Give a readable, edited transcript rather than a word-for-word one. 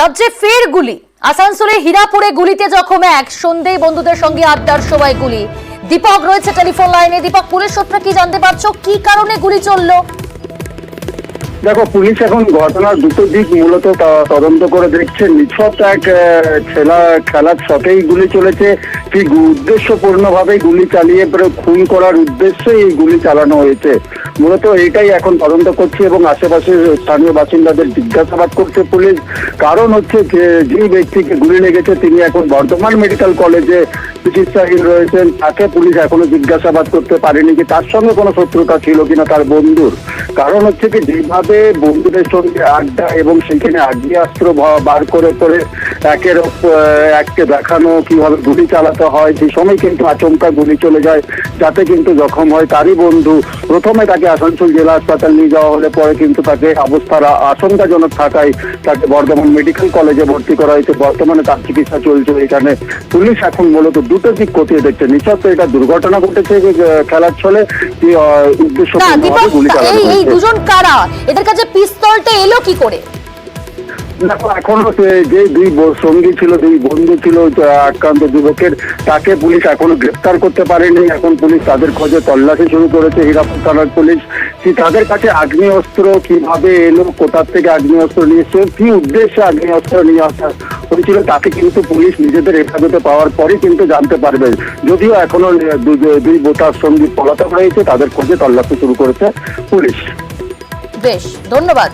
রাজ্যে ফের গুলি। আসানসোলে হীরাপুরে গুলিতে জখম এক, সন্ধ্যেই বন্ধুদের সঙ্গে আড্ডার সময় গুলি। দীপক রয়েছে টেলিফোন লাইনে। দীপক, পুলিশ সূত্রে কি জানতে পারছো, কি কারণে গুলি চললো? দেখো, পুলিশ এখন ঘটনার দুটো দিক মূলত তদন্ত করে দেখছে। নিছক এক খেলার ছকেই গুলি চলেছে, ঠিক উদ্দেশ্যপূর্ণ ভাবে গুলি চালিয়ে খুন করার উদ্দেশ্যে এই গুলি চালানো হয়েছে, মূলত এটাই এখন তদন্ত করছে এবং আশেপাশের স্থানীয় বাসিন্দাদের জিজ্ঞাসাবাদ করছে পুলিশ। কারণ হচ্ছে যে ব্যক্তিকে গুলি লেগেছে তিনি এখন বর্ধমান মেডিকেল কলেজে চিকিৎসাধীন রয়েছেন। তাকে পুলিশ এখনো জিজ্ঞাসাবাদ করতে পারেনি যে তার সঙ্গে কোনো শত্রুতা ছিল কিনা তার বন্ধুর। কারণ হচ্ছে কি, যেভাবে বন্ধুদের সঙ্গে আড্ডা এবং সেখানে আগ্নেয়াস্ত্র বার করে এককে দেখানো কিভাবে গুলি চালাতে হয়, সেই সময় কিন্তু আচমকা গুলি চলে যায়, যাতে কিন্তু জখম হয় তারই বন্ধু। প্রথমে তাকে আসানসোল জেলা হাসপাতাল নিয়ে যাওয়া হলে পরে কিন্তু তাকে অবস্থার আশঙ্কাজনক থাকায় তাকে বর্ধমান মেডিকেল কলেজে ভর্তি করা হয়েছে। বর্তমানে তার চিকিৎসা চলছে। এখানে পুলিশ এখন মূলত দুটো দিক খতিয়ে দেখছে। নিশ্চয় এটা দুর্ঘটনা ঘটেছে খেলার ছলে, উদ্দেশ্য গুলি চালানো হয়েছে। এই দুজন কারা? এদের কাছে পিস্তলটা এলো কি করে? দেখো, এখনো যে দুই সঙ্গী ছিল, দুই বন্ধু ছিল আক্রান্ত যুবকের, তাকে পুলিশ এখনো গ্রেফতার করতে পারেনি। এখন পুলিশ তাদের খোঁজে তল্লাশি শুরু করেছে। হীরাপুর থানার পুলিশ তাদের কাছে আগ্নেয়াস্ত্র কিভাবে এলো, কোথার থেকে আগ্নেয়াস্ত্র নিয়ে এসছে, কি উদ্দেশ্যে আগ্নেয়াস্ত্র নিয়ে আসা হয়েছিল, তাকে কিন্তু পুলিশ নিজেদের হেফাজতে পাওয়ার পরই কিন্তু জানতে পারবে। যদিও এখনো দুই বোতার সঙ্গী পলাতক রয়েছে, তাদের খোঁজে তল্লাশি শুরু করেছে পুলিশ। বেশ, ধন্যবাদ।